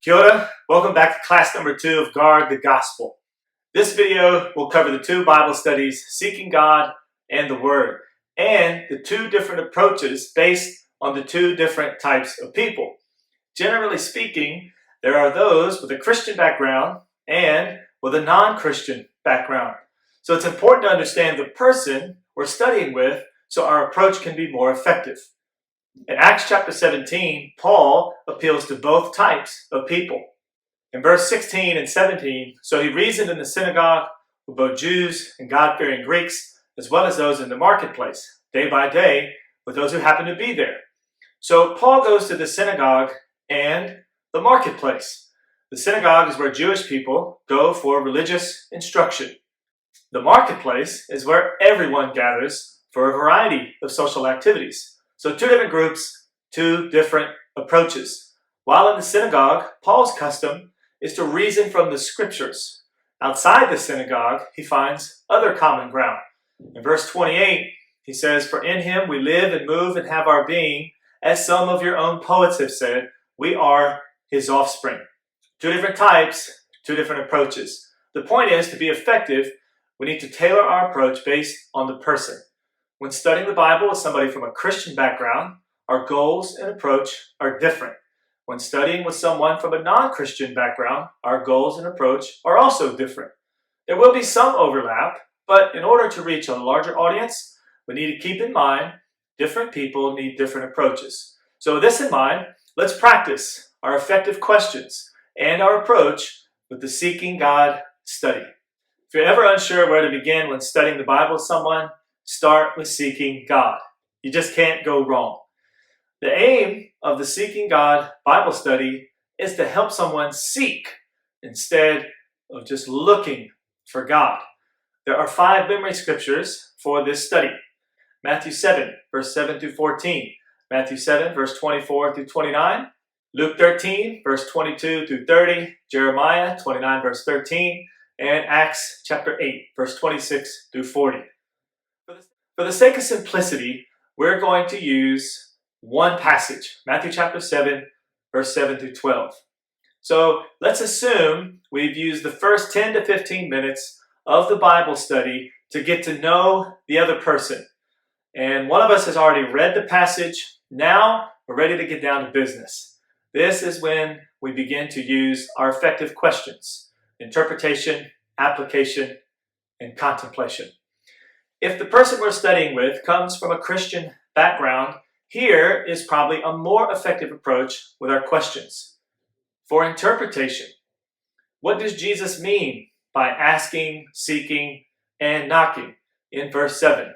Kia ora. Welcome back to class number 2 of Guard the Gospel. This video will cover the 2 Bible studies, Seeking God and the Word, and the 2 different approaches based on the 2 different types of people. Generally speaking, there are those with a Christian background and with a non-Christian background. So it's important to understand the person we're studying with so our approach can be more effective. In Acts chapter 17, Paul appeals to both types of people. In verse 16 and 17, so he reasoned in the synagogue with both Jews and God-fearing Greeks, as well as those in the marketplace, day by day, with those who happened to be there. So Paul goes to the synagogue and the marketplace. The synagogue is where Jewish people go for religious instruction. The marketplace is where everyone gathers for a variety of social activities. So 2 different groups, 2 different approaches. While in the synagogue, Paul's custom is to reason from the scriptures. Outside the synagogue, he finds other common ground. In verse 28, he says, "For in him we live and move and have our being, as some of your own poets have said, we are his offspring." 2 different types, 2 different approaches. The point is, to be effective, we need to tailor our approach based on the person. When studying the Bible with somebody from a Christian background, our goals and approach are different. When studying with someone from a non-Christian background, our goals and approach are also different. There will be some overlap, but in order to reach a larger audience, we need to keep in mind different people need different approaches. So with this in mind, let's practice our effective questions and our approach with the Seeking God study. If you're ever unsure where to begin when studying the Bible with someone, start with Seeking God. You just can't go wrong. The aim of the Seeking God Bible study is to help someone seek instead of just looking for God. There are 5 memory scriptures for this study. Matthew 7, verse 7 through 14. Matthew 7, verse 24 through 29. Luke 13, verse 22 through 30. Jeremiah 29, verse 13. And Acts chapter 8, verse 26 through 40. For the sake of simplicity, we're going to use one passage, Matthew chapter 7, verse 7 through 12. So let's assume we've used the first 10 to 15 minutes of the Bible study to get to know the other person. And one of us has already read the passage. Now we're ready to get down to business. This is when we begin to use our effective questions: interpretation, application, and contemplation. If the person we're studying with comes from a Christian background, here is probably a more effective approach with our questions. For interpretation, what does Jesus mean by asking, seeking, and knocking in verse 7?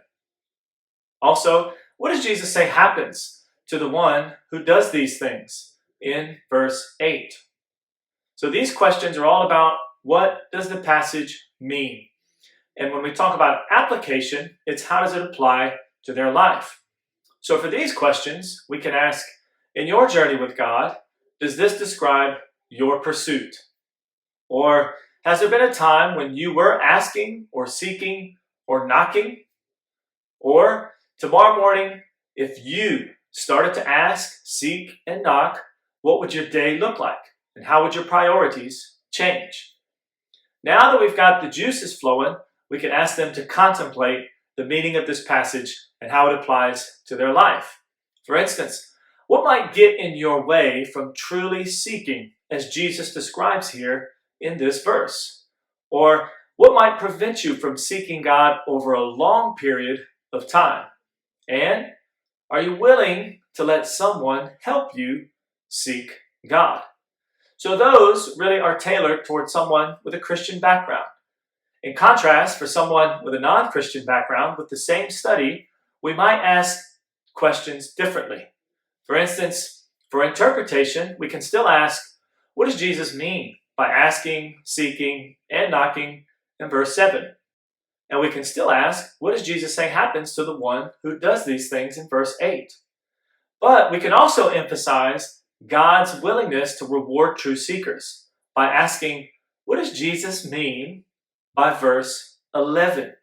Also, what does Jesus say happens to the one who does these things in verse 8? So these questions are all about what does the passage mean? And when we talk about application, it's how does it apply to their life? So for these questions, we can ask, in your journey with God, does this describe your pursuit? Or has there been a time when you were asking or seeking or knocking? Or tomorrow morning, if you started to ask, seek, and knock, what would your day look like? And how would your priorities change? Now that we've got the juices flowing, we can ask them to contemplate the meaning of this passage and how it applies to their life. For instance, what might get in your way from truly seeking, as Jesus describes here in this verse? Or what might prevent you from seeking God over a long period of time? And are you willing to let someone help you seek God? So those really are tailored towards someone with a Christian background. In contrast, for someone with a non-Christian background with the same study, we might ask questions differently. For instance, for interpretation, we can still ask, what does Jesus mean by asking, seeking, and knocking in verse 7? And we can still ask, what does Jesus say happens to the one who does these things in verse 8? But we can also emphasize God's willingness to reward true seekers by asking, what does Jesus mean by verse 11?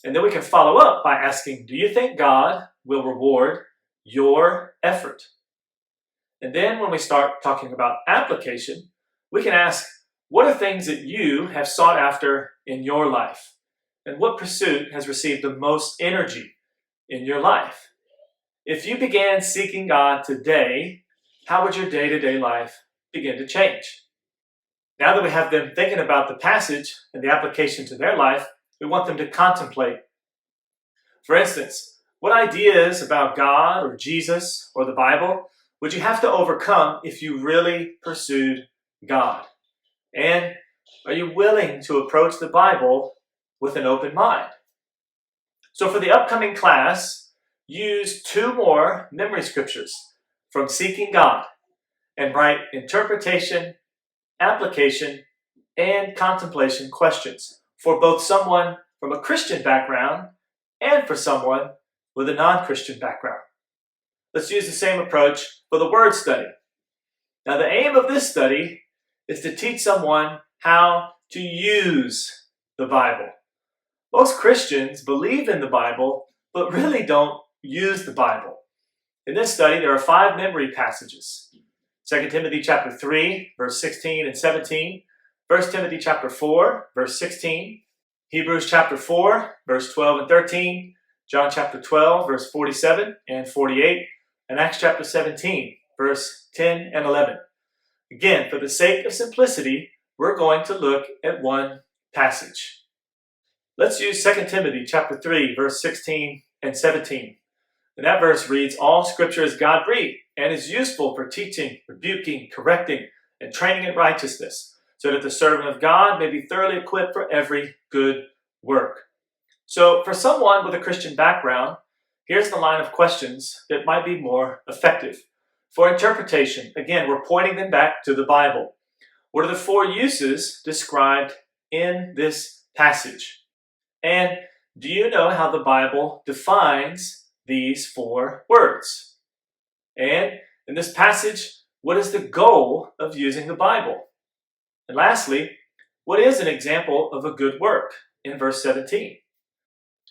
And then we can follow up by asking, do you think God will reward your effort? And then when we start talking about application, we can ask, what are things that you have sought after in your life? And what pursuit has received the most energy in your life? If you began seeking God today, how would your day-to-day life begin to change? Now that we have them thinking about the passage and the application to their life, we want them to contemplate. For instance, what ideas about God or Jesus or the Bible would you have to overcome if you really pursued God? And are you willing to approach the Bible with an open mind? So for the upcoming class, use 2 more memory scriptures from Seeking God and write interpretation, application, and contemplation questions for both someone from a Christian background and for someone with a non-Christian background. Let's use the same approach for the word study. Now, the aim of this study is to teach someone how to use the Bible. Most Christians believe in the Bible, but really don't use the Bible. In this study, there are 5 memory passages. 2 Timothy chapter 3, verse 16 and 17. 1 Timothy chapter 4, verse 16. Hebrews chapter 4, verse 12 and 13. John chapter 12, verse 47 and 48. And Acts chapter 17, verse 10 and 11. Again, for the sake of simplicity, we're going to look at one passage. Let's use 2 Timothy chapter 3, verse 16 and 17. And that verse reads, "All scripture is God-breathed and is useful for teaching, rebuking, correcting, and training in righteousness, so that the servant of God may be thoroughly equipped for every good work." So for someone with a Christian background, here's the line of questions that might be more effective. For interpretation, again, we're pointing them back to the Bible. What are the 4 uses described in this passage? And do you know how the Bible defines these 4 words? And in this passage, what is the goal of using the Bible? And lastly, what is an example of a good work in verse 17?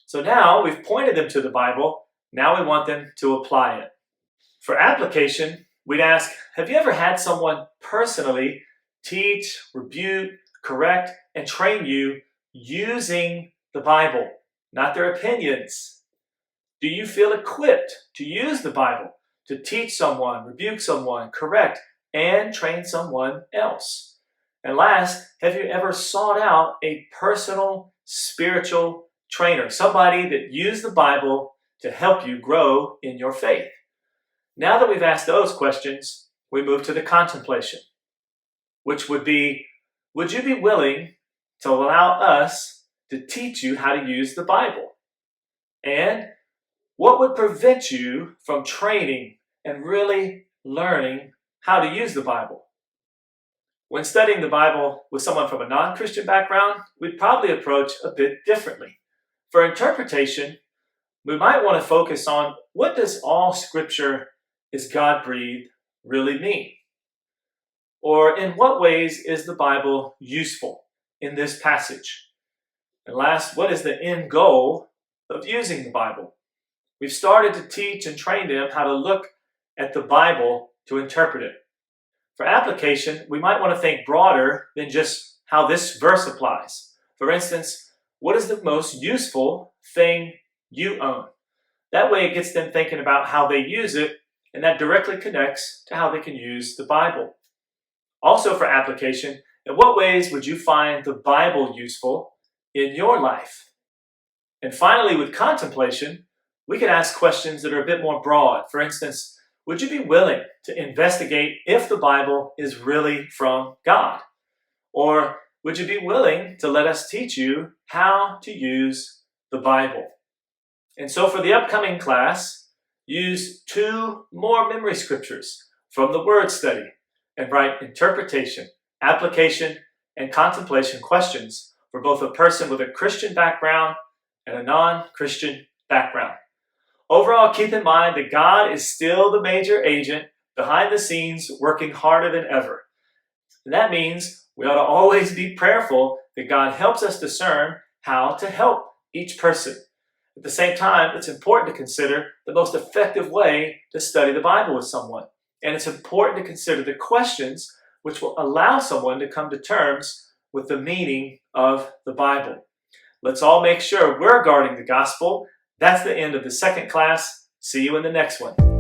So now we've pointed them to the Bible. Now we want them to apply it. For application, we'd ask, have you ever had someone personally teach, rebuke, correct, and train you using the Bible, not their opinions? Do you feel equipped to use the Bible to teach someone, rebuke someone, correct, and train someone else? And last, have you ever sought out a personal spiritual trainer, somebody that used the Bible to help you grow in your faith? Now that we've asked those questions, we move to the contemplation, which would be, would you be willing to allow us to teach you how to use the Bible? And what would prevent you from training and really learning how to use the Bible? When studying the Bible with someone from a non-Christian background, we'd probably approach a bit differently. For interpretation, we might want to focus on, what does all Scripture is God-breathed really mean? Or in what ways is the Bible useful in this passage? And last, what is the end goal of using the Bible? We've started to teach and train them how to look at the Bible to interpret it. For application, we might want to think broader than just how this verse applies. For instance, what is the most useful thing you own? That way it gets them thinking about how they use it, and that directly connects to how they can use the Bible. Also for application, in what ways would you find the Bible useful in your life? And finally, with contemplation, we could ask questions that are a bit more broad. For instance, would you be willing to investigate if the Bible is really from God? Or would you be willing to let us teach you how to use the Bible? And so for the upcoming class, use 2 more memory scriptures from the word study and write interpretation, application, and contemplation questions for both a person with a Christian background and a non-Christian background. Overall, keep in mind that God is still the major agent behind the scenes working harder than ever. And that means we ought to always be prayerful that God helps us discern how to help each person. At the same time, it's important to consider the most effective way to study the Bible with someone. and it's important to consider the questions which will allow someone to come to terms with the meaning of the Bible. Let's all make sure we're guarding the gospel. That's the end of the second class. See you in the next one.